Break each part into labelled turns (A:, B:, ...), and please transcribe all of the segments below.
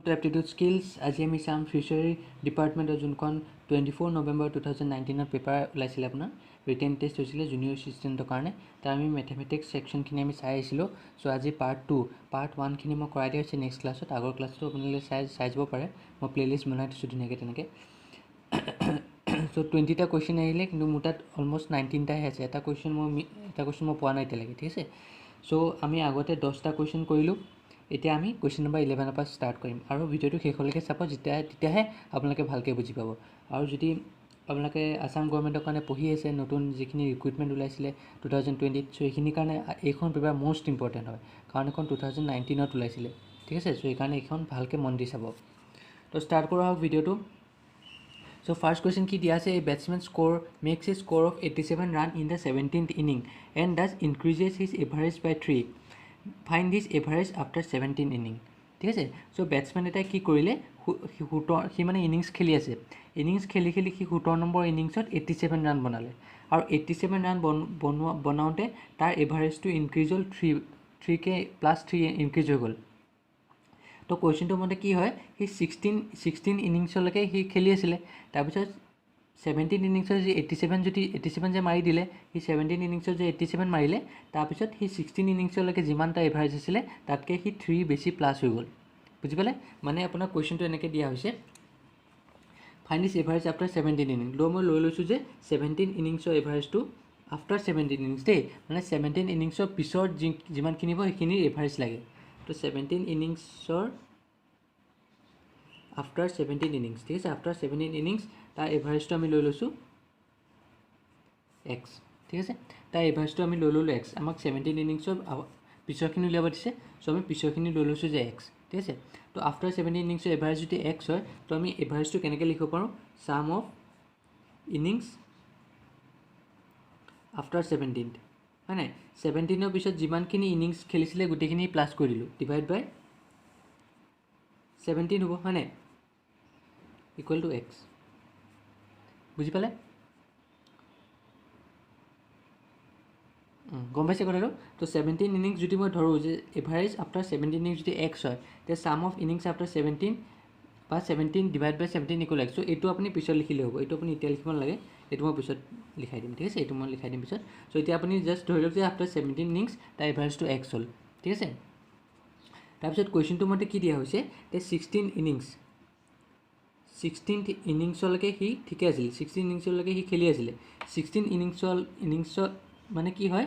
A: Two aptitude skills. আজি আমি চাম ফিচাৰী ডিপাৰ্টমেণ্টৰ যোনখন 24 নৱেম্বৰ 2019 পেপাৰ ওলাইছিলে, আপোনাৰ ৰিটেন টেষ্ট হৈছিলে জুনিয়ৰ এছিষ্টেণ্টৰ কাৰণে। তাৰ আমি মেথমেটিক্স ছেকশ্যনখিনি আমি চাই আহিছিলোঁ। চ' আজি পাৰ্ট 2, পাৰ্ট 1খিনি মই কৰাই দিয়া হৈছে নেক্সট ক্লাছত। আগৰ ক্লাছটো আপোনালোকে চাই যাব পাৰে, মই প্লে'লিষ্ট বনাই দিছোঁ ধুনীয়াকৈ তেনেকৈ। চ' 20টা কুৱেশ্যন আহিলে, কিন্তু মোৰ তাত অলমষ্ট 19টাহে আছে। এটা কুৱেশ্যন মই পোৱা নাই এতিয়ালৈকে, ঠিক আছে। চ' আমি আগতে 10টা কুৱেশ্যন কৰিলোঁ। এতিয়া আমি কুৱেশ্যন নম্বৰ 11ৰ পৰা ষ্টাৰ্ট কৰিম, আৰু ভিডিঅ'টো শেষলৈকে চাব, তেতিয়াহে আপোনালোকে ভালকৈ বুজি পাব। আৰু যদি আপোনালোকে আছাম গভৰ্ণমেণ্টৰ কাৰণে পঢ়ি আছে, নতুন যিখিনি ৰিক্ৰুইটমেণ্ট ওলাইছিলে 2020, চ' এইখিনিৰ কাৰণে এইখন পেপাৰ মষ্ট ইম্পৰ্টেণ্ট হয়, কাৰণ এইখন 2019ত ওলাইছিলে, ঠিক আছে। চ' সেইকাৰণে এইখন ভালকৈ মন দি চাব। তো ষ্টাৰ্ট কৰা হওক ভিডিঅ'টো। চ' ফাৰ্ষ্ট কুৱেশ্যন কি দিয়া আছে, a batsman makes a score of 87 run in the 17th inning and does increases his average by 3। Find his average after 17 inning, ঠিক আছে। চ' বেটছমেন এটাই কি কৰিলে, সি মানে ইনিংছ খেলি আছে। ইনিংছ খেলি সি 17 নম্বৰ ইনিংছত 87 ৰান বনালে, আৰু 87 ৰান বনাওঁতে তাৰ এভাৰেজটো ইনক্ৰিজ হ'ল 3+3 ইনক্ৰিজ হৈ গ'ল। তো কুৱেশ্যনটো মতে কি হয়, সি 16 ইনিংছলৈকে সি খেলি আছিলে। তাৰপিছত 17 ইনিংছত যি 87 যে মাৰি দিলে, সি 17 ইনিংছত যে 87 মাৰিলে, তাৰপিছত সি 16 ইনিংছলৈকে যিমান এটা এভাৰেজ আছিলে তাতকৈ সি 3 বেছি প্লাছ হৈ গ'ল। বুজি পালে? মানে আপোনাৰ কুৱেশ্যনটো এনেকৈ দিয়া হৈছে, find his average after 17 innings. মই লৈ লৈছোঁ যে 17 ইনিংছৰ এভাৰেজটো আফটাৰ 17 ইনিংছ দেই, মানে 17 ইনিংছৰ পিছত যিমানখিনি হ'ব সেইখিনিৰ এভাৰেজ লাগে। তো 17 ইনিংছৰ আফটাৰ 17 ইনিংছ, ঠিক আছে। আফটাৰ 17 ইনিংছ তাৰ এভাৰেজটো আমি লৈ লৈছোঁ এক্স, ঠিক আছে। তাৰ এভাৰেজটো আমি লৈ ল'লোঁ এক্স। আমাক 17 ইনিংছৰ পিছৰখিনি উলিয়াব দিছে, চ' আমি পিছৰখিনি লৈ লৈছোঁ যে এক্স, ঠিক আছে। তো আফটাৰ 17 ইনিংছৰ এভাৰেজ যদি এক্স হয়, তো আমি এভাৰেজটো কেনেকৈ লিখিব পাৰোঁ, ছাম অফ ইনিংছ আফটাৰ 17, হয় নাই। 17ৰ পিছত যিমানখিনি ইনিংছ খেলিছিলে গোটেইখিনি প্লাছ কৰি দিলোঁ, ডিভাইড বাই 17 হ'ব, হয় নাই, ইকুৱেল টু এক্স। বুজি পালে? গম পাইছে কথাটো? তো 17 ইনিংছ যদি মই ধৰোঁ যে এভাৰেজ আফটাৰ 17 ইনিংছ যদি এক্স হয়, তেতিয়া ছাম অফ ইনিংছ আফটাৰ 17 বা 17 ডিভাইড বাই 17 ইকুৱেল এক্স। চ' এইটো আপুনি পিছত লিখিলে হ'ব, এইটো আপুনি এতিয়া লিখিব নালাগে, এইটো মই পিছত লিখাই দিম, ঠিক আছে। এইটো মই লিখাই দিম পিছত। চ' এতিয়া আপুনি জাষ্ট ধৰি লওক যে আফটাৰ 17 ইনিংছ তাৰ এভাৰেজটো এক্স হ'ল, ঠিক আছে। তাৰপিছত কুৱেশ্যনটো মতে কি দিয়া হৈছে, যে 16th ইনিংছলৈকে সি ঠিকে আছিল, 16 ইনিংছলৈকে সি খেলি আছিলে। 16 ইনিংছত মানে কি হয়,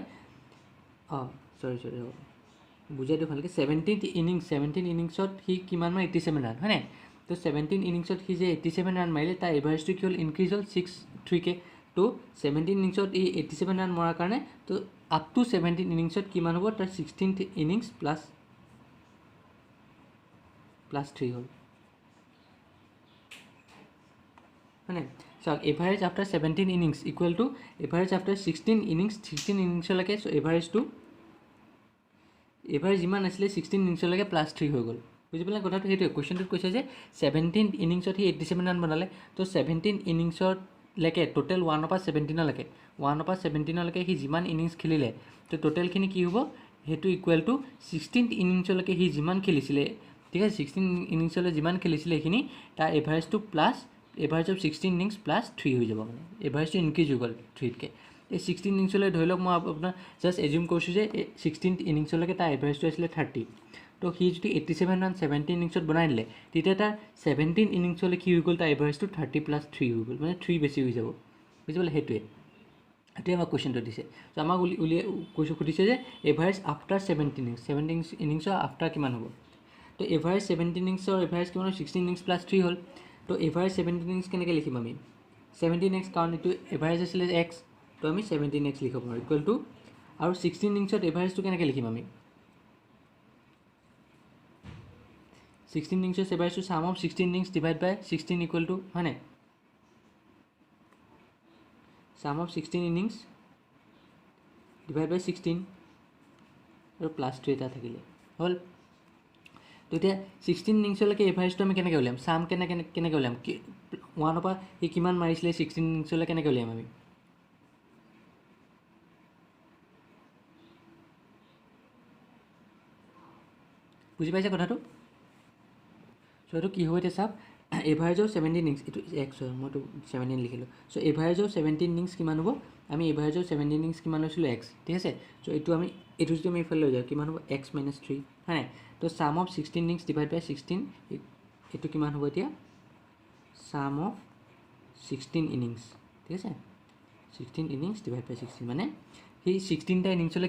A: চৰি বুজাই দিওঁ ভালকৈ। 17th ইনিংছত সি কিমান মাৰে, 87 ৰান, হয় নাই। তো 17 ইনিংছত সি যে 87 ৰান মাৰিলে, তাৰ এভাৰেজটো কি হ'ল, ইনক্ৰিজ হ'ল 6-3কৈ। তো 17 ইনিংছত এই 87 ৰান মৰাৰ কাৰণে, তো আপ টু 17 ইনিংছত কিমান হ'ব, তাৰ 16th ইনিংছ প্লাছ 3 হ'ল, হয় নাই। চাওক, average after 17 innings equal to average after 16 ইনিংছলৈকে। চ' এভাৰেজ যিমান আছিলে 16 ইনিংছলৈকে প্লাছ 3 হৈ গ'ল। বুজি পালে কথাটো? সেইটোৱে কুৱেশ্যনটোত কৈছে যে 17 ইনিংছত সি 87 ৰান বনালে। তো 17 ইনিংছলৈকে টোটেল 1ৰ পৰা 17লৈকে সি যিমান ইনিংছ খেলিলে, তো টোটেলখিনি কি হ'ব, সেইটো ইকুৱেল টু 16th ইনিংছলৈকে সি যিমান খেলিছিলে, ঠিক আছে। 16 ইনিংছলৈ যিমান খেলিছিলে সেইখিনি তাৰ এভাৰেজটো plus average of 16 innings plus 3 হৈ যাব, মানে এভাৰেজটো ইনক্ৰিজ হৈ গ'ল 3তকৈ। এই 16 ইনিংছলৈ ধৰি লওক, মই আপোনাৰ জাষ্ট এজিউম কৰিছোঁ যে 16th ইনিংছলৈকে তাৰ এভাৰেজটো আছিলে 30। তো সি যদি 87 ৰান 17 ইনিংছত বনাই দিলে, তেতিয়া তাৰ 17 ইনিংছলৈ কি হৈ গ'ল, তাৰ এভাৰেজটো 30 + 3 হৈ গ'ল, মানে 3 বেছি হৈ যাব। বুজি পালে? সেইটোৱে আমাক কুৱেশ্যনটো দিছে। ত' আমাক সুধিছে যে এভাৰেজ আফটাৰ 17 ইনিংছৰ আফটাৰ কিমান হ'ব। তো এভাৰেজ 17 ইনিংছৰ এভাৰেজ কিমান হ'ল, 16 ইনিংছ প্লাছ 3 হ'ল। তো এভাৰেজ 17 ইনিংছ কেনেকৈ লিখিম আমি, 17 এক্স, কাৰণ এইটো এভাৰেজ আছিলে এক্স, তো আমি 17 এক্স লিখিব পাৰোঁ, ইকুৱেল টু, আৰু 16 ইনিংছত এভাৰেজটো কেনেকৈ লিখিম আমি, 16 ইনিংছৰ এভাৰেজটো sum of 16 innings divide by 16 equal to, হয় নাই, sum of 16 innings divide by 16 আৰু প্লাছ 3 এটা থাকিলে হ'ল। তো এতিয়া 16 ইনিংছলৈকে এভাৰেজটো আমি কেনেকৈ উলিয়াম, ছাম কেনেকৈ উলিয়াম, 1ৰ পৰা সি কিমান মাৰিছিলে 16 ইনিংছলৈ কেনেকৈ উলিয়াম আমি। বুজি পাইছে কথাটো? সো এইটো কি হ'ব এতিয়া চাওক এভাৰেজ অফ 17 ইনিংছ এইটো এক্স হয় মইতো 17 লিখিলোঁ চ' এভাৰেজ অফ 17 ইনিংছ কিমান হ'ব আমি এভাৰেজ অফ 17 ইনিংছ কিমান লৈছিলোঁ এক্স ঠিক আছে চ' এইটো আমি এইটো যদি আমি এইফালে লৈ যাওঁ কিমান হ'ব এক্স মাইনাছ 3 হয় নাই তো sum of 16 innings divide by 16 এইটো কিমান হ'ব এতিয়া চাম অফ 16 ইনিংছ ঠিক আছে 16 ইনিংছ ডিভাইড বাই 16 মানে সেই 16টা ইনিংছলৈ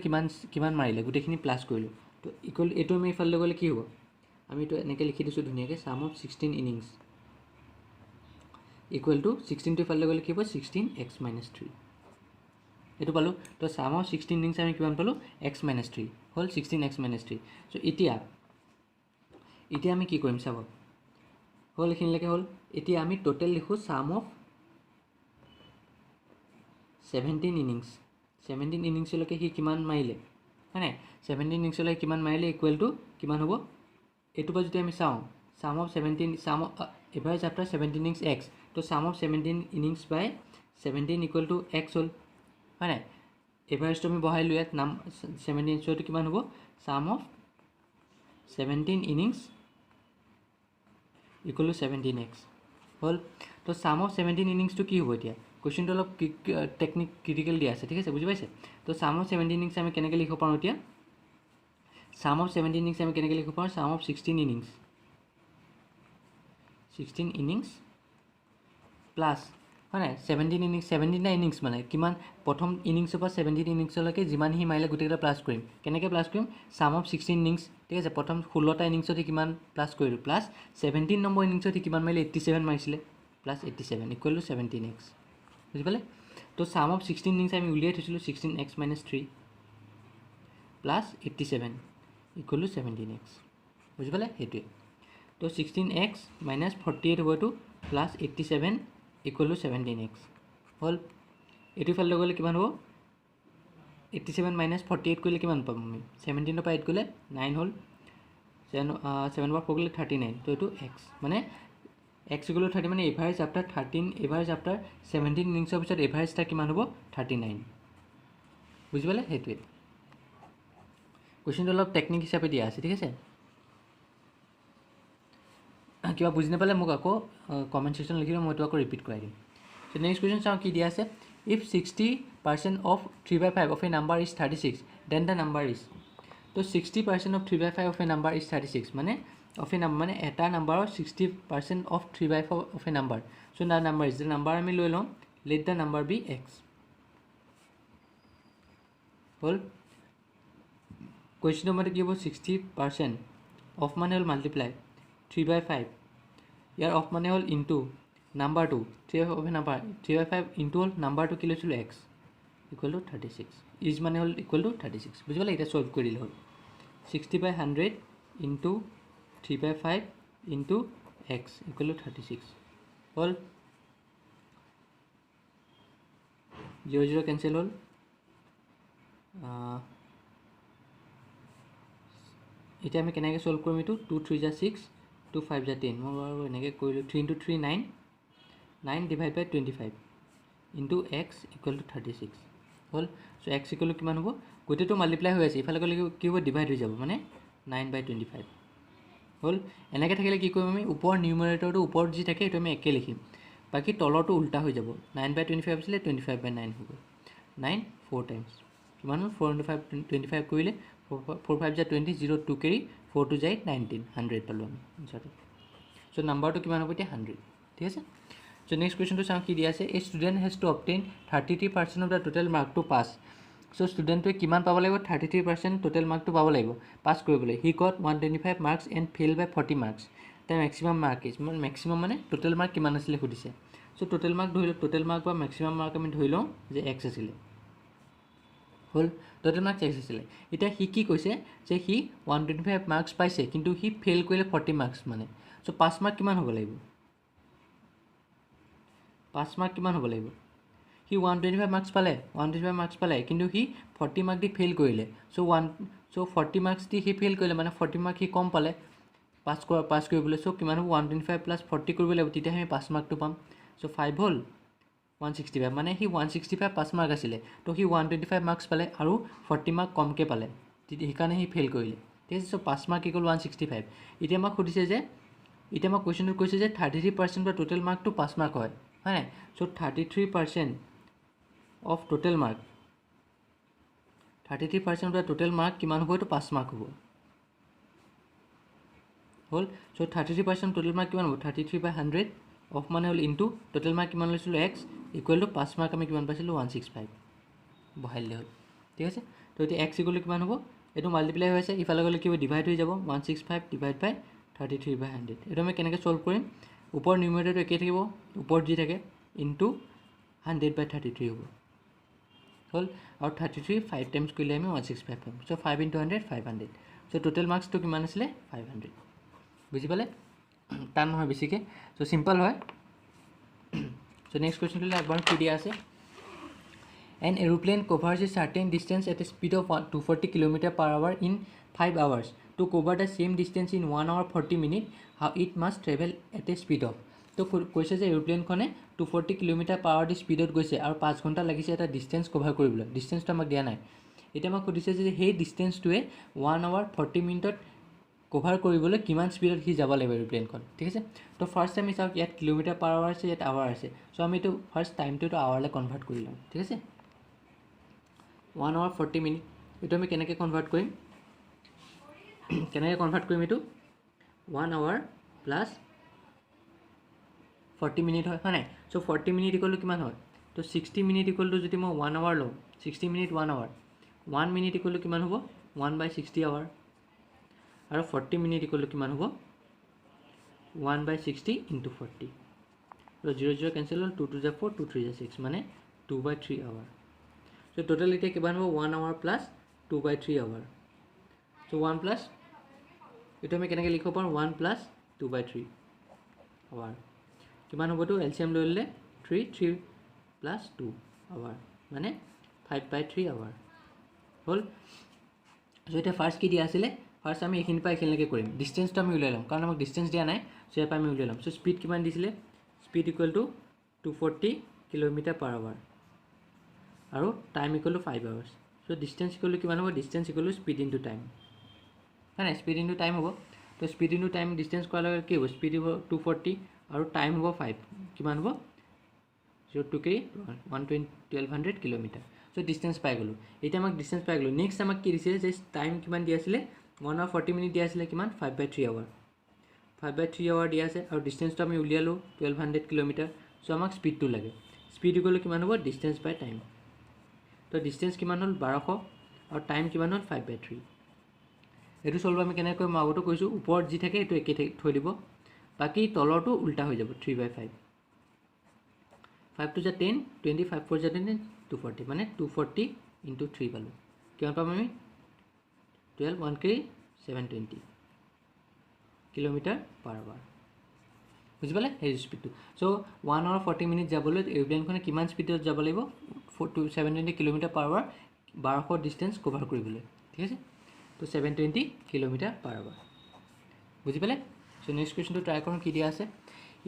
A: কিমান মাৰিলে গোটেইখিনি প্লাছ কৰিলোঁ তো ইকুৱেল এইটো আমি এইফালে গ'লে কি হ'ব আমি এইটো এনেকৈ লিখি দিছোঁ ধুনীয়াকৈ চাম অফ 16 ইনিংছ ইকুৱেল টু 16টো ইফালে গ'লে কি হ'ব 16 এক্স মাইনাছ 3 এইটো পালোঁ তো চাম অফ 16 ইনিংছ আমি কিমান পালোঁ এক্স মাইনাছ 3 হ'ল 16 এক্স মাইনাছ 3 চ' এতিয়া আমি কি কৰিম চাব হ'ল এইখিনিলৈকে হ'ল এতিয়া আমি টোটেল লিখোঁ চাম অফ 17 ইনিংছ 17 ইনিংছলৈকে সি কিমান মাৰিলে হয় নাই 17 ইনিংছলৈ কিমান মাৰিলে ইকুৱেল টু কিমান হ'ব এইটো পৰা যদি আমি চাওঁ চাম অফ 17 চাম average after 17 innings x to sum of 17 innings by 17 equal to x হ'ল হয় নাই এভাৰেজটো আমি বহাইলোঁ ইয়াত নাম 17 ইনিংছটো কিমান হ'ব চাম of 17 innings equal two 17 x হ'ল তো চাম অফ 17 ইনিংছটো কি হ'ব এতিয়া কুৱেশ্যনটো অলপ টেকনিক ক্ৰিটিকেল দিয়া আছে ঠিক আছে বুজি পাইছে তো চাম অফ 17 ইনিংছ আমি কেনেকৈ লিখিব পাৰোঁ এতিয়া চাম অফ 17 ইনিংছ আমি কেনেকৈ লিখিব পাৰোঁ চাম অফ 16 ইনিংছ 16 ইনিংছ প্লাছ হয় নাই 17 ইনিংছ 17টা ইনিংছ মানে কিমান প্ৰথম ইনিংছৰ পৰা 17 ইনিংছলৈকে যিমান সি মাৰিলে গোটেইকেইটা প্লাছ কৰিম কেনেকৈ প্লাছ কৰিম চাম অফ 16 ইনিংছ ঠিক আছে প্ৰথম 16টা ইনিংছত সি কিমান প্লাছ কৰিলোঁ প্লাছ 17 নম্বৰ ইনিংছত সি কিমান মাৰিলে 87 মাৰিছিলে প্লাছ 87 ইকুৱেল টু 17 এক্স বুজি পালে তো চাম অফ 16 ইনিংছ আমি উলিয়াই থৈছিলোঁ 16 x minus 3 plus 87 equal to 17 x বুজি পালে সেইটোৱে তো 16 এক্স মাইনাছ 48 হ'ব এইটো প্লাছ 87 ইকুৱেল টু 17 এক্স হ'ল এইটো ফালে গ'লে কিমান হ'ব 87 মাইনাছ 48 কৰিলে কিমান পাম আমি 17ৰ পৰা 8 গ'লে 9 হ'ল 7 পৰা 4 গ'লে 39 তো এইটো এক্স মানে এক্স ইকুৱেল টু 30 মানে এভাৰেজ আফটাৰ 13 এভাৰেজ আফটাৰ 17 ইনিংছৰ পিছত এভাৰেজটা কিমান হ'ব 39 বুজি পালে সেইটোৱে কুৱেশ্যনটো অলপ টেকনিক হিচাপে দিয়া আছে ঠিক আছে কিবা বুজি নাপালে মোক আকৌ কমেণ্ট ছেকশ্যন লিখি দিওঁ মই এইটো আকৌ ৰিপিট কৰাই দিম চ' নেক্সট কুৱেশ্যন চাওঁ কি দিয়া আছে if 60% of 3/5 of a number is 36 then the number is তো 60% of 3/5 of a number is 36 মানে অফ এ নাম্বাৰ মানে এটা নাম্বাৰৰ 60% of 3/5 of a number so' the number is the number আমি লৈ লওঁ let the number be x হ'ল কুৱেশ্যনৰ মতে কি হ'ব 60% অফ মানে হ'ল মাল্টিপ্লাই 3/5 ইয়াৰ অফ মানে হ'ল ইনটু নাম্বাৰটো 3/5 অফ এ নাম্বাৰ 3/5 ইনটু হ'ল নাম্বাৰটো কি লৈছিলোঁ এক্স ইকুৱেল টু 36 ইজ মানে হ'ল ইকুৱেল টু 36 বুজি পালে এতিয়া চল্ভ কৰি দিলে হ'ল 60/100 into 3/5 into x equal to 36 হ'ল 0 0 কেঞ্চেল হ'ল এতিয়া আমি কেনেকৈ চল্ভ কৰিম এইটো 2 3 যা 6 2 5 যা 10 মই বাৰু এনেকৈ কৰিলোঁ 3 into 3 9 9 divide by 25 into x equal to 36 হ'ল চ' এক্স ইকুৱেল টু কিমান হ'ব গোটেইটো মাল্টিপ্লাই হৈ আছে ইফালে গ'লে কি হ'ব ডিভাইড হৈ যাব মানে 9/25 হ'ল এনেকৈ থাকিলে কি কৰিম আমি ওপৰ নিউমাৰেটৰটো ওপৰত যি থাকে সেইটো আমি একে লিখিম বাকী তলৰটো উল্টা হৈ যাব 9/25 আছিলে 25/9 হ'ব 9 4 টাইমছ কিমান হ'ল 4 into 5 25 কৰিলে 4 5 যা 20 0 2 কেৰি 4 2 যায় 19 100 পালোঁ আমি আনচাৰটো চ' নাম্বাৰটো কিমান হ'ব এতিয়া 100 ঠিক আছে চ' নেক্সট কুৱেশ্যনটো চাওঁ কি দিয়া আছে a student has to obtain 33% of the total mark to pass so' ষ্টুডেণ্টটোৱে কিমান পাব লাগিব 33% টোটেল মাৰ্কটো পাব লাগিব পাছ কৰিবলৈ he got 125 marks and fail by 40 marks তাৰ মেক্সিমাম মাৰ্ক ইজ মেক্সিমাম মানে টোটেল মাৰ্ক কিমান আছিলে সুধিছে চ' টোটেল মাৰ্ক ধৰি লওঁ টোটেল মাৰ্ক বা মেক্সিমাম মাৰ্ক আমি ধৰি লওঁ যে এক্স আছিলে হ'ল টোটেল মাৰ্কছ এক্স আছিলে এতিয়া সি কি কৈছে যে সি 125 মাৰ্কছ পাইছে কিন্তু সি ফেইল কৰিলে 40 মাৰ্কছ মানে চ' পাছ মাৰ্ক কিমান হ'ব লাগিব পাছ মাৰ্ক কিমান হ'ব লাগিব সি 125 মাৰ্কছ পালে 125 মাৰ্কছ পালে কিন্তু সি 40 মাৰ্ক দি ফেইল কৰিলে চ' 40 মাৰ্কছ দি সি ফেইল কৰিলে মানে 40 মাৰ্ক সি কম পালে পাছ কৰিবলৈ চ' কিমান হ'ব 125 প্লাছ 40 কৰিব লাগিব তেতিয়াহে আমি পাছ মাৰ্কটো পাম চ' 5 হ'ল 165 মানে সি 165 পাছ মাৰ্ক আছিলে তো সি 125 মাৰ্কছ পালে আৰু 40 মাৰ্ক কমকৈ পালে সেইকাৰণে সি ফেইল কৰিলে ঠিক আছে চ' পাছ মাৰ্ক ইকুৱেল 165 এতিয়া আমাক সুধিছে যে এতিয়া মই কুৱেশ্যনটো কৈছোঁ যে 33% বা টোটেল মাৰ্কটো 5 মাৰ্ক হয় নাই চ' 33% অফ টোটেল মাৰ্ক 33% বা টোটেল মাৰ্ক কিমান হ'ব এইটো 5 মাৰ্ক হ'ব হ'ল চ' 33% টোটেল মাৰ্ক কিমান হ'ব 33/100 অফ মানে হ'ল ইনটু টোটেল মাৰ্ক কিমান লৈছিলোঁ x ইকুৱেল টু 5 মাৰ্ক আমি কিমান পাইছিলোঁ 165 বহাই দিলে হ'ল ঠিক আছে তো এতিয়া x ইকুৱেল টু কিমান হ'ব এইটো মাল্টিপ্লাই হৈ আছে ইফালে গ'লে কি হ'ব ডিভাইড হৈ যাব 165 ডিভাইড বাই 33/100 এইটো আমি কেনেকৈ ছল্ভ কৰিম ওপৰ নিউমেৰেটৰটো একেই থাকিব ওপৰত যি থাকে ইনটু 100/33 হ'ব হ'ল আৰু 33 5 টাইমছ কৰিলে আমি 165 পাম চ' 5 × 100 500 চ' টোটেল মাৰ্কছটো কিমান আছিলে 500 বুজি পালে টান নহয় বেছিকৈ চ' চিম্পল হয় চ' নেক্সট কুৱেশ্যনটোলৈ একবাৰ কি দিয়া আছে An aeroplane covers a certain distance at a speed of 240 km/h in 5 hours. To cover the same distance in 1 hour 40 minutes, how it must travel at a speed of. তো কৈছে যে এৰোপ্লেনখনে 240 km/h স্পীডত গৈছে আৰু 5 ঘণ্টা লাগিছে এটা ডিষ্টেঞ্চ কভাৰ কৰিবলৈ ডিষ্টেঞ্চটো আমাক দিয়া নাই এতিয়া আমাক সুধিছে যে সেই ডিষ্টেঞ্চটোৱে 1 hour 40 minutes কভাৰ কৰিবলৈ কিমান স্পীডত সি যাব লাগিব এৰোপ্লেনখন ঠিক আছে তো ফাৰ্ষ্ট আমি চাওক ইয়াত km/h আছে ইয়াত আৱাৰ আছে চ' আমি এইটো ফাৰ্ষ্ট টাইমটোতো আৱাৰলৈ কনভাৰ্ট কৰি ল'ম ঠিক আছে 1 hour 40 minutes এইটো আমি কেনেকৈ কনভাৰ্ট কৰিম এইটো 1 hour প্লাছ 40 minutes হয় নাই চ' 40 minutes ইকুৱেল টু কিমান হয় তো 60 minutes ইকুৱেল টু যদি মই 1 hour লওঁ 60 minutes 1 hour 1 minute equal to কিমান হ'ব 1/60 hour আৰু 40 minutes ইকুৱেল টু কিমান হ'ব 1/60 × 40 তো 0 0 কেঞ্চেল হ'ল 2 2 4 2 3 6 মানে 2/3 hour চ' টোটেল এতিয়া কিমান হ'ব 1 hour প্লাছ 2/3 hour চ' 1 প্লাছ এইটো আমি কেনেকৈ লিখিব পাৰোঁ 1 প্লাছ 2/3 hour কিমান হ'বতো এলচিএম লৈ ল'লে 3 3 প্লাছ 2 hour মানে 5/3 hour হ'ল চ' এতিয়া ফাৰ্ষ্ট কি দিয়া আছিলে ফাৰ্ষ্ট আমি এইখিনিৰ পৰা এইখিনিলৈকে কৰিম ডিষ্টেঞ্চটো আমি উলিয়াই ল'ম কাৰণ আমাক ডিষ্টেঞ্চ দিয়া নাই চ' ইয়াৰ পৰা আমি উলিয়াই ল'ম চ' স্পীড কিমান দিছিলে স্পীড ইকুৱেল টু 240 km/h আৰু time equal to 5 hours so' distance equal to কিমান হ'ব distance equal to speed into time হয় নাই স্পীড ইনটু টাইম হ'ব তো স্পীড ইনটু টাইম ডিষ্টেঞ্চ কৰাৰ লগে কি হ'ব স্পীড হ'ব 240 আৰু টাইম হ'ব 5 কিমান হ'ব 0 2 1200 km চ' ডিষ্টেঞ্চ পাই গ'লোঁ এতিয়া আমাক ডিষ্টেঞ্চ পাই গ'লোঁ নেক্সট আমাক কি দিছে যে টাইম কিমান দিয়া আছিলে 1 hour 40 minutes দিয়া আছিলে কিমান 5/3 hour 5/3 hour দিয়া আছে আৰু ডিষ্টেঞ্চটো আমি উলিয়ালোঁ 1200 km চ' আমাক স্পীডটো লাগে স্পীড ইকুৱেল টু কিমান হ'ব ডিষ্টেঞ্চ বাই টাইম তো ডিষ্টেঞ্চ কিমান হ'ল 1200 আৰু টাইম কিমান হ'ল 5/3 এইটো চল্ভ আমি কেনেকৈ মই আগতো কৈছোঁ ওপৰত যি থাকে এইটো একেই থৈ দিব বাকী তলৰটো উল্টা হৈ যাব 3/5 5 to 10 25 4 10 240 মানে 240 × 3 পালোঁ কিমান পাম আমি 12 1 3 720 km/h বুজি পালে সেই স্পীডটো চ' 1 hour 40 minutes যাবলৈ এৰোপ্লেনখনে কিমান স্পীডত যাব লাগিব 720 km/h 1200 ডিষ্টেঞ্চ কভাৰ কৰিবলৈ ঠিক আছে তো 720 km/h বুজি পালে চ' নেক্সট কুৱেশ্যনটো ট্ৰাই কৰোঁ কি দিয়া আছে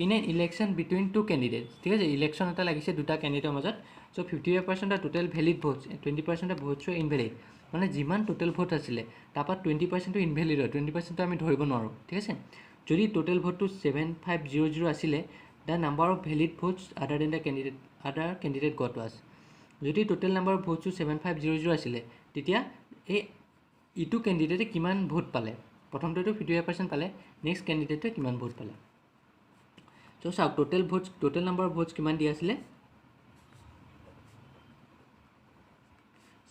A: in an election between two candidates ঠিক আছে ইলেকশ্যন এটা লাগিছে দুটা কেণ্ডিডেটৰ মাজত চ' 55% total valid votes 20% votes invalid মানে যিমান টোটেল ভোট আছিলে তাৰপৰা 20% ইনভেলিড হয় 20% আমি ধৰিব নোৱাৰোঁ ঠিক আছে যদি টোটেল ভোটটো 7500 আছিলে the number of valid votes other than the candidate got was যদি টোটেল নাম্বাৰ অফ ভোটছটো 7500 আছিলে তেতিয়া এই ইটো কেণ্ডিডেটে কিমান ভোট পালে প্ৰথমটোতো 55% পালে নেক্সট কেণ্ডিডেটে কিমান ভোট পালে চ' চাওক টোটেল নাম্বাৰ অফ ভোটছ কিমান দিয়া আছিলে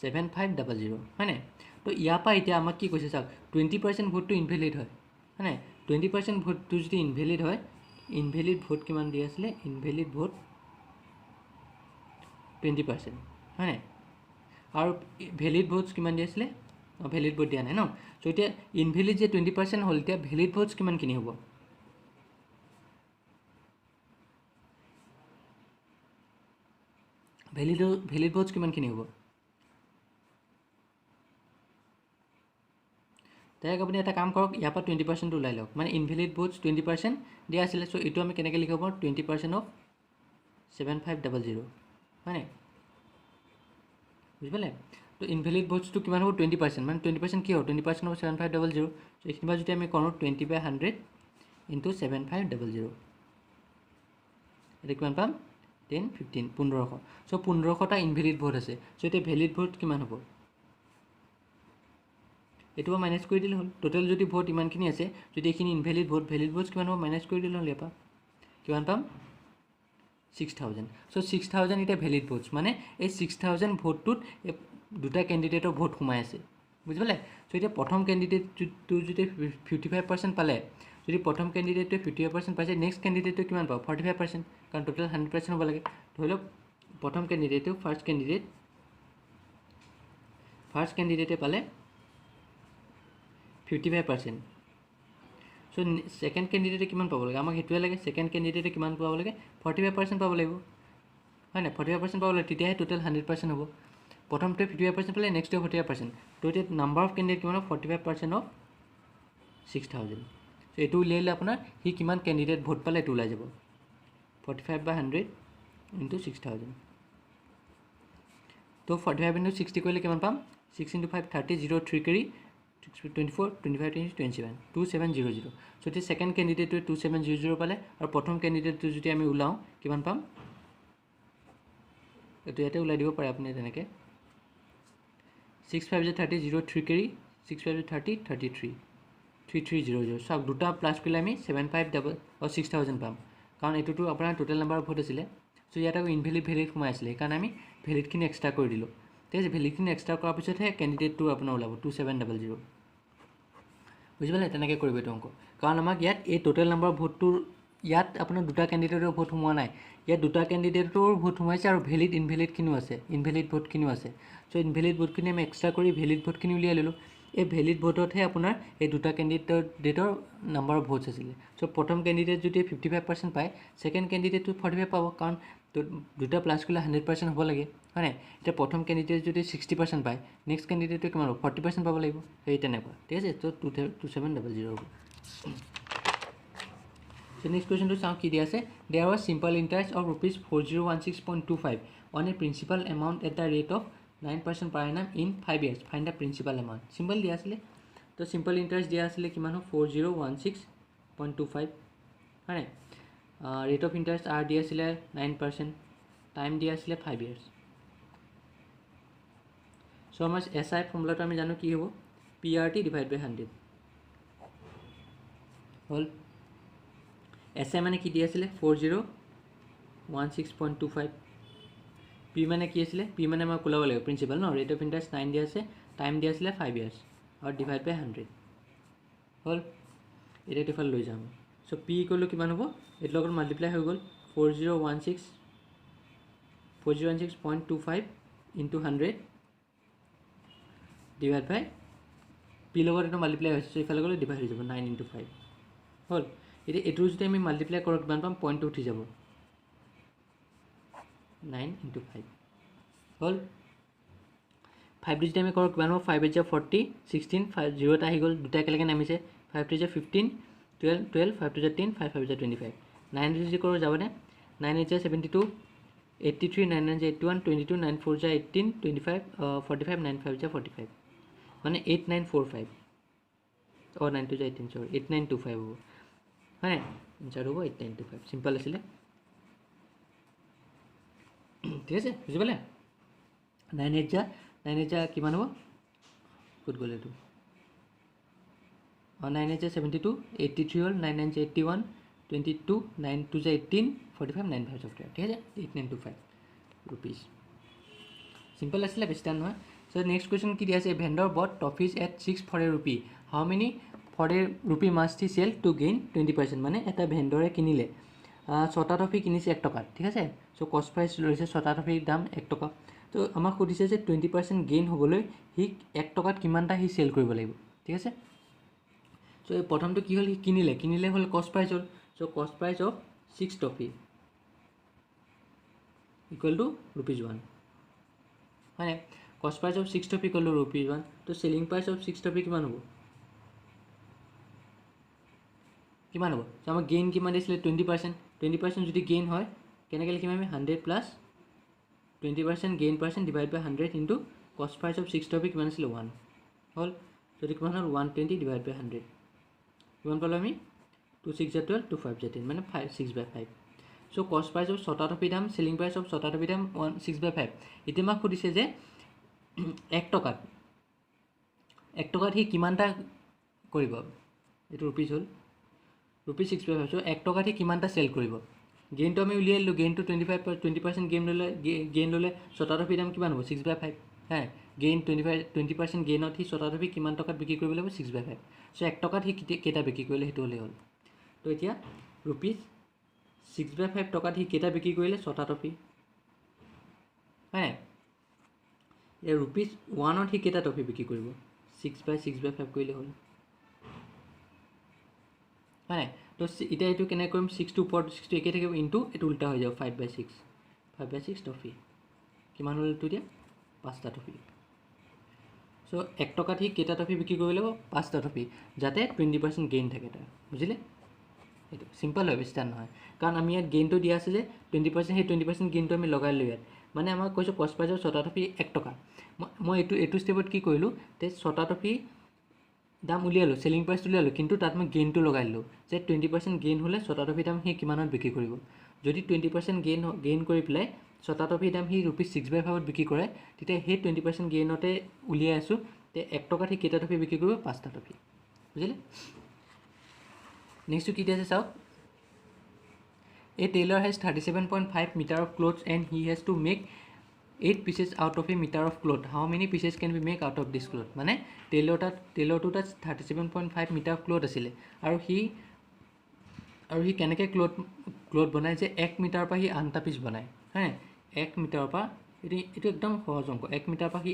A: 7500 হয় নাই তো ইয়াৰ পৰা এতিয়া আমাক কি কৈছে চাওক 20% ভোটটো ইনভেলিড হয় নাই 20% ভোটটো যদি ইনভেলিড হয় ইনভেলিড ভোট কিমান দিয়া আছিলে ইনভেলিড ভোট 20% হয় নাই আৰু ভেলিড ভোটছ কিমান দিয়া আছিলে ভেলিড ভোট দিয়া নাই ন চ' এতিয়া ইনভেলিড যে 20% হ'ল এতিয়া ভেলিড ভোটছ কিমানখিনি হ'ব ভেলিড ভোটছ কিমানখিনি হ'ব ডাইৰেক্ট আপুনি এটা কাম কৰক ইয়াৰ পৰা 20% ওলাই লওক মানে ইনভেলিড ভোটছ 20% দিয়া আছিলে চ' এইটো আমি কেনেকৈ লিখিব পাৰোঁ 20% অফ 7500 হয় নাই বুজি পালে তো ইনভেলিড ভোটছটো কিমান হ'ব 20% মানে 20% কি হ'ব 20% অফ 7500 চ' এইখিনি পৰা যদি আমি কৰোঁ 20/100 ইনটু 7500 এটা কিমান পাম 10 15 1500 সো 1500টা ইনভ্যালিড ভোট আছে সো এটা ভ্যালিড ভোট কিমান হ'ব এটো মাইনাস কৰি দিলে হ'ল টোটাল যদি ভোট ইমানখিনি আছে যদি এখিনি ইনভ্যালিড ভোট কিমান হ'ব মাইনাস কৰি দিলে হ'ল ইয়াপা কিমান পাম 6000 সো 6000 এটা ভ্যালিড ভোটস মানে এই 6000 ভোটটোত দুটা ক্যান্ডিডেটৰ ভোট সোমাই আছে বুজিলে সো এটা প্ৰথম ক্যান্ডিডেট টু যদি 55% পালে যদি প্ৰথম ক্যান্ডিডেটে 55% পাইছে নেক্সট ক্যান্ডিডেটে কিমান পাব 45% কাৰণ টোটাল 100% হ'ব লাগে ধৰি লওক প্ৰথম ক্যান্ডিডেটে ফাৰ্স্ট ক্যান্ডিডেটে পালে 55% সো সেকেন্ড ক্যান্ডিডেটে কিমান পাব লাগে আমাক হেতুৱে লাগে সেকেন্ড ক্যান্ডিডেটে কিমান পাব লাগে 45% পাব লাগিব হয় না 45% পাব লাগে তেতিয়াহে টোটাল 100% হ'ব প্ৰথমতে 55% পালে নেক্সটে 45% তো এটা নাম্বাৰ অফ ক্যান্ডিডেট কিমান 45% অফ 6000 সো এটো উলিয়ালে আপোনাৰ হি কিমান ক্যান্ডিডেট ভোট পালে এটো ওলাই যাব 45/100 ইনটু 6000 তো 45 ইনটু 60 কৰিলে কিমান পাম 6 ইনটু 5 30 03 কৰি 24 25 27 2700 সো তে সেকেন্ড ক্যান্ডিডেটে 2700 পালে আৰু প্ৰথম ক্যান্ডিডেটটো যদি আমি উলাও কিমান পাম এটো ইয়াতে উলাই দিব পাৰে আপুনি তেনেকে 6 5 30 03 কৰি 6 5 30 33 3300 সব দুটা প্লাস কৰিলে আমি 75 ডাবল আৰু 6000 পাম কাৰণ এটোটো আপোনাৰ টোটাল নাম্বাৰ অফ ভোট আছিলে সো ইয়াতে ইনভ্যালিড সোমাই আছিলে কাৰণ আমি ভ্যালিডখিনি এক্সট্ৰা কৰি দিলো ঠিক আছে ভ্যালিডখিনি এক্সট্ৰা কৰাৰ পিছতহে ক্যান্ডিডেটটো আপোনাৰ ওলাব 2700 বুজিলে তেনেকৈ কৰিব এইটো অংক কাৰণ আমাক ইয়াত এই টোটাল নাম্বাৰ ভোটটোৰ ইয়াত আপোনাৰ দুটা ক্যান্ডিডেটৰ ভোট সোমোৱা নাই ইয়াত দুটা ক্যান্ডিডেটৰ ভোট সোমাইছে আৰু ভ্যালিড ইনভ্যালিডখিনিও আছে ইনভ্যালিড ভোটখিনিও আছে সো ইনভ্যালিড ভোটখিনি আমি এক্সট্ৰা কৰি ভ্যালিড ভোটখিনি উলিয়াই ললো এই ভ্যালিড ভোটতহে আপোনাৰ এই দুটা ক্যান্ডিডেটৰ নাম্বাৰ অফ ভোটস আছিল সো প্ৰথম ক্যান্ডিডেট যদি 55% পায় সেকেন্ড ক্যান্ডিডেটটো 45 পাব কাৰণ দুটা প্লাস কৰিলে 100% হ'ব লাগে হয় না এটা প্ৰথম ক্যান্ডিডেট যদি 60% পায় নেক্সট ক্যান্ডিডেটটো কিমান হ'ব 40% পাব লাগিব এই তেনেকুৱা ঠিক আছে তো 2700 হ'ব So next question to sound key আছে there was simple interest of rupees 4016.25 on a principal amount at the rate of 9% per annum in 5 years find the principal amount simple দিয়া আছিল তো simple interest দিয়া আছিল কিমান 4016.25 হয় rate of interest r দিয়া আছিল 9% time দিয়া আছিল 5 years so আমাৰ SI ফৰ্মুলাটো আমি জানো কি হ'ব PRT divided by 100 hall SI মানে কি দিয়া আছিল 4016.25 P মানে কি আছিল P মানে মই কোলাব লাগিব প্ৰিন্সিপাল ন ৰেট অফ ইন্টাৰেষ্ট 9 দিয়া আছে টাইম দিয়া আছিল 5 ইয়াৰ্স আৰু ডিভাইড বাই 100 হল এটা টিফাল লৈ যাম সো P ইকুৱেল কিমান হ'ব এট লগত মাল্টিপ্লাই হৈ গল 4016.25 ইনটু 100 ডিভাইড বাই P লগত এটা মাল্টিপ্লাই হৈছে ইফালে গলে ডিভাইড হৈ যাব 9 ইনটু 5 হল এটা এটো যদি আমি মাল্টিপ্লাই কৰো কিমান পাম পইণ্ট উঠি যাব 9 into 5 হল 5 যদি আমি কৰো কিমান হ'ব 5 is 40 16 5 0 টা আহি গল দুটা একেলগে নামিছে 5 is 15 12 12 5 is 10 5 5 is 25 9 যদি কৰো যাবনে 9 is 72 83 9 is 81 22 9 4 is 18 25 45 9 5 is 45 মানে 8945 or 9 to 18 sorry 8925 হ'ব হয় আনসার হ'ব 8925 সিম্পল আছিল ঠিক আছে বুঝি পালে 9 যা কিমান হ'ব কুট গলে তো 9 is 72 83 hall 9 is 81 22 9 2 is 18 45 9 5 of ঠিক আছে 8925 rupees simple আছিল বেছি টান নহয় so next question কি দিয়া আছে vendor bought toffees at 6 for a rupee how many for a rupee must he sell to gain 20% মানে এটা ভেন্ডৰে কিনিলে ছটা টফি কিনিছে 1 টকা ঠিক আছে সো কস্ট প্রাইস লৈছে ছটা টফিৰ দাম 1 টকা তো আমাক খুদিছে যে 20% গেইন হ'বলৈ হি 1 টকাত কিমানটা হি সেল কৰিব লাগিব ঠিক আছে সো এই প্ৰথমটো কি হল হি কিনিলে হল কস্ট প্রাইস হল সো কস্ট price of 6 toffee equal to ₹1 মানে কস্ট price of 6 toffee equal to ₹1 তো সেলিং প্রাইস অফ 6 টফি কিমান হ'ব কিমান হ'ব সো আমাৰ গেইন কিমান দিছিলে 20% যদি গেইন হয় কেনেকৈ লিখিম আমি 100 প্লাস 20% গেইন পার্সেন্ট ডিভাইড বাই 100 ইনটু কস্ট প্রাইস অফ 6 টফি কিমান আছিল 1 হল যদি কিমান হল 120 ডিভাইড বাই 100 কিমান পালো আমি 2 6 * 12 2 5 * 10 মানে 5 6/5 সো কস্ট প্ৰাইচ অফ শতাতপি দাম সেলিং প্ৰাইচ অফ শতাতপি দাম 6/5 এতিয়া আমাক সুধিছে যে 1 টকাত সি কিমানটা কৰিব এইটো ৰুপিজ হ'ল ৰুপিজ 6/5 সো 1 টকাত সি কিমানটা সেল কৰিব গেইনটো আমি উলিয়াই ললো গেইনটো 20% গেইন ললে শতাতপি দাম কিমান হ'ব 6/5 হ্যাঁ গেইন 20% গেইনত সি শতাতপি কিমান টকাত বিক্ৰী কৰিব লাগিব 6/5 সো 1 টকাত সি কেইটা বিক্ৰী কৰিলে সেইটো হ'লে হ'ল তো এতিয়া ৰুপিজ 6/5 টকাত সি কেইটা বিক্ৰী কৰিলে শতাতপি হ্যাঁ এই ৰুপিজ 1ত সি কেইটা টপি বিক্ৰী কৰিব 6/6/5 কৰিলে হ'ল হ্যাঁ তো এটা এইটো কেনে কৰিম 6 টো ওপৰত 6 টো একে থাকিব ইনটু এটো উল্টা হৈ যাব 5/6 টপি কিমান হ'ল তো দিয়া 5টা টপি সো 1 টকাত সি কেইটা টপি বিক্ৰী কৰিব লাগিব 5টা টপি যাতে 20% গেইন থাকে তাৰ বুজিলে এইটো সিম্পল হয় বেছি টান নহয় কাৰণ আমি ইয়াত গেইনটো দিয়া আছে যে 20% সেই 20% গেইনটো আমি লগাই লওঁ ইয়াত মানে আমাক কৈছো কষ্ট প্ৰাইচৰ শতাতপি 1 টকা মই এইটো স্টেপত কি কৰিলো তে শতাতপি দাম উলিয়ালো সেলিং প্ৰাইচ উলিয়ালো কিন্তু তাত মই গেইনটো লগাই ললো যে 20% গেইন হলে শতাতপি দাম সি কিমানত বিক্ৰী কৰিব যদি 20% গেইন কৰি প্লাই শতাতপি দাম সি ৰুপিজ 6/5 ত বিক্ৰী কৰে তেতিয়া সেই 20% গেইনতে উলিয়াই আছো তে 1 টকাত সি কেইটা টপি বিক্ৰী কৰিব 5টা টপি বুজিলে নেক্সট কি দিছে চাওক A tailor has 37.5 meter of clothes and he has to make 8 pieces out of a meter of cloth. How many pieces can we make out of this cloth? মানে tailor to 37.5 meter of cloth asile aru hi keneke cloth banai je 1 meter pa hi 8ta piece banai ha 1 meter pa etu ekdom সহজ অংক 1 meter pa hi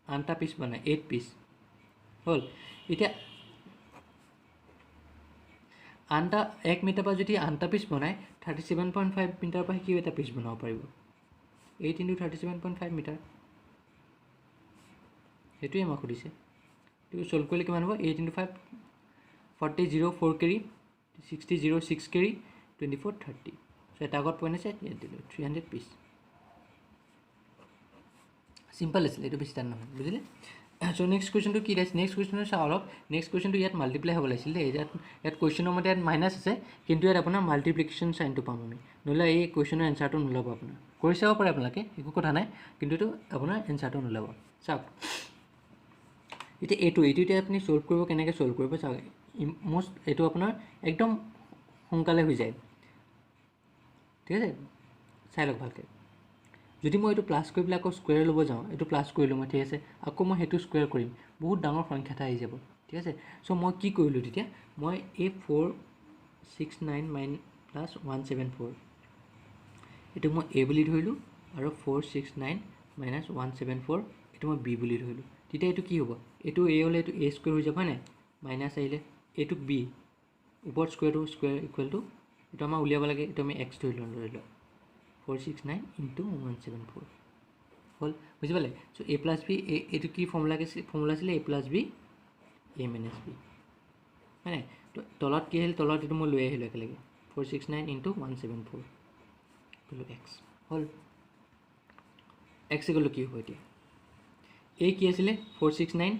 A: 8ta piece banai 8 piece hol eta আনটা 1 metre পৰা যদি আনটা piece বনায় 37.5 metre পৰা কি এটা piece বনাব পাৰিব 8 * 37.5 মিটাৰ হেতুই আমাক দিছে তো সলভ কৰিলে কিমান হ'ব 8 * 5 40 0 4 কেৰি 60 0 6 কেৰি 24 30 সো এটা আগত পইণ্ট আছে ইয়াত দিলো 300 পিস সিম্পল আছে এটো বেছি টান নহয় বুজিলে So next question to কি আছে next question to চাও অলপ next question to ইয়াত মাল্টিপ্লাই হ'ব লাগিছিল ইয়াত কোৱেশ্চনৰ মতে ইয়াত মাইনাস আছে কিন্তু ইয়াত আপোনাৰ মাল্টিপ্লিকেশন সাইনটো পাম আমি নলে এই কোৱেশ্চনৰ এনসাৰটো নলব আপোনাৰ কৰি চাব পাৰে আপোনালোকে একো কথা নাই কিন্তু তো আপোনাৰ এনসাৰটো নলব চাওক এটা এটো আপুনি সলভ কৰিব কেনেকৈ সলভ কৰিব চাওক মোস্ট এটো আপোনাৰ একদম সোনকালে হৈ যায় ঠিক আছে চাই লওক ভালকৈ যদি মই এটো প্লাস কৰি প্লাক স্কয়াৰ লব যাও এটো প্লাস কৰিলো মই ঠিক আছে আকৌ মই হেতু স্কয়াৰ কৰিম বহুত ডাঙৰ সংখ্যা এটা আহি যাব ঠিক আছে সো মই কি কৰিলো তেতিয়া মই A469 + 174 এটো মই A বুলি ধৰিলো আৰু 469 - 174 এটো মই B বুলি ধৰিলো তেতিয়া এটো কি হ'ব এটো A হলে এটো A স্কয়াৰ হৈ যাব না মাইনাস আহিলে এটো B ওপৰ square to square equal to এটো আমাৰ উলিয়াব লাগে এটো আমি x ধৰিলো 469 * 174 হল বুঝি পালে সো a + b এটো কি ফর্মুলা ছিল a + b a - b মানে তো তলত কি হল তলত এটো মই লৈ আহিলো একেলগে 469 * 174 কলো x হল x গলো কি হ'ব এতিয়া a কি আছিল 469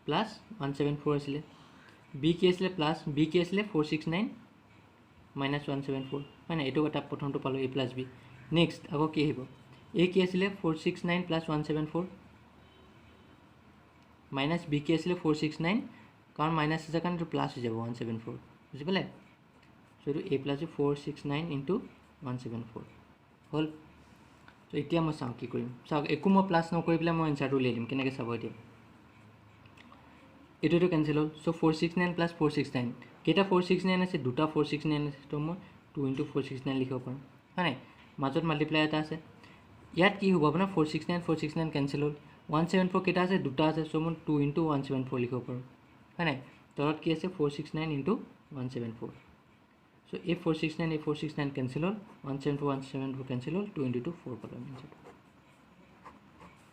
A: + 174 আছিল b কি আছিল প্লাস b কি আছিল 469 - 174 মানে এটো এটা প্ৰথমটো পালো a + b নেক্সট আকৌ কি আহিব a কি আছিল 469 + 174 মাইনাস b কি আছিল 469 কাৰণ মাইনাস আছে কাৰণ এটো প্লাস হৈ যাব 174 বুজি পালে সো এটো a + b 469 * 174 হল তো এতিয়া মই চাও কি কৰিম চাওক একো মই প্লাস নকৰি পেলাই মই এনসাৰটো উলিয়াই দিম কেনেকৈ চাব এতিয়া এটো ক্যান্সেল হল সো 469 + 469 কেটা 469 আছে দুটা 469 আছে তো মই 2 * 469 লিখিব পাৰো হয় মাজত মাল্টিপ্লাই এটা আছে ইয়াত কি হ'ব আপোনাৰ 469 ক্যান্সেল হল 174 কেটা আছে দুটা আছে সো মই 2 * 174 লিখিব পাৰো হয় তলত কি আছে 469 * 174 সো এই 469 ক্যান্সেল হল 174 ক্যান্সেল হল 2 * 2 4 পালো আনসার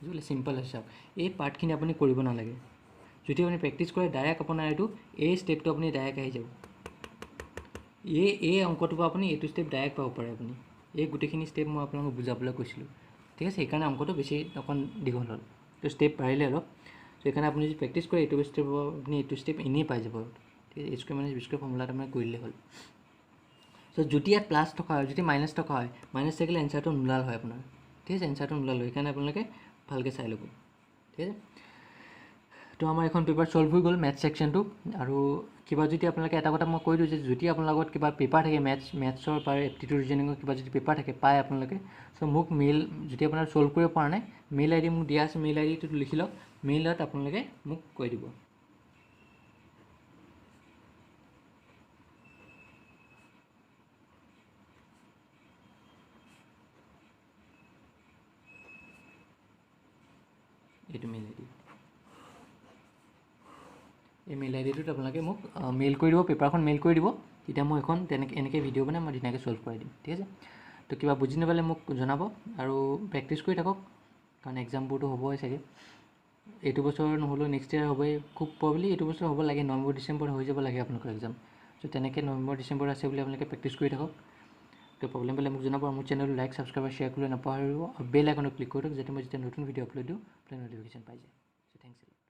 A: বুঝলে সিম্পল আছে এই পার্টখিনি আপুনি কৰিব নালাগে যদি আপুনি প্ৰেক্টিস কৰে ডাইৰেক্ট আপোনাৰ এটো এই স্টেপটো আপুনি ডাইৰেক্ট আহি যাব এই অংকটো আপুনি এটো স্টেপ ডাইৰেক্ট পাব পাৰে আপুনি এই গুটেখিনি স্টেপ মই আপোনাক বুজাবলৈ কৈছিলো ঠিক আছে এইকাৰণে অংকটো বেছি অকন দীঘল হল তো স্টেপ পাৰিলে অলপ তো এখানে আপুনি যদি প্ৰেক্টিস কৰে এটো স্টেপ আপুনি এটো স্টেপ এনেই পাই যাব ঠিক আছে, a² - b² ফৰ্মুলাটো মানে কৰি দিলে হ'ল। চ' যদি ইয়াত প্লাছ থকা হয়, যদি মাইনাছ থকা হয়, মাইনাছ থাকিলে এনচাৰটো নুলাল হয় আপোনাৰ। ঠিক আছে, এনচাৰটো নুলাল হয়, সেইকাৰণে আপোনালোকে ভালকৈ চাই ল'ব। ঠিক আছে, তো আমাৰ এখন পেপাৰ ছল্ভ হৈ গ'ল মেথছ ছেকশ্যনটো। আৰু কিবা যদি আপোনালোকে এটা কথা মই কৈ দিওঁ যে যদি আপোনাৰ লগত কিবা পেপাৰ থাকে মেথছৰ বা এপ্টিটিউড ৰিজনিঙৰ কিবা যদি পেপাৰ থাকে পায় আপোনালোকে, চ' মোক মেইল, যদি আপোনাৰ ছল্ভ কৰিব পৰা নাই মেইল আই ডি মোক দিয়া আছে, মেইল আই ডিটো লিখি লওক, মেইলত আপোনালোকে মোক কৈ দিব। এইটো মেইল আই ডি, এই মেইল আই ডিটোত আপোনালোকে মোক মেইল কৰি দিব, পেপাৰখন মেইল কৰি দিব, তেতিয়া মই এখন এনেকৈ ভিডিঅ' বনাই মই ধুনীয়াকৈ ছল্ভ কৰাই দিম। ঠিক আছে, তো কিবা বুজি নাপালে মোক জনাব আৰু প্ৰেক্টিছ কৰি থাকক, কাৰণ এক্সামবোৰতো হ'বই চাগে। এইটো বছৰ নহ'লেও নেক্সট ইয়েৰ হ'বই, খুব প্ৰবলি এইটো বছৰ হ'ব লাগে, নৱেম্বৰ ডিচেম্বৰ হৈ যাব লাগে আপোনালোকৰ এক্সাম। চ' তেনেকৈ নৱেম্বৰ ডিচেম্বৰ আছে বুলি আপোনালোকে প্ৰেক্টিছ কৰি থাকক। তো প্ৰব্লেম পালে মোক জনাব, আৰু মোৰ চেনেলটো লাইক ছাবস্ক্ৰাইব আৰু শ্বেয়াৰ কৰিবলৈ নাপাহৰিব, আৰু বেল আইকনত ক্লিক কৰি দিয়ক, যাতে মই যেতিয়া নতুন ভিডিঅ' আপলোড দিওঁ আপোনাৰ ন'টিফিকেশ্যন পাই যায়। চ' থেংকছ।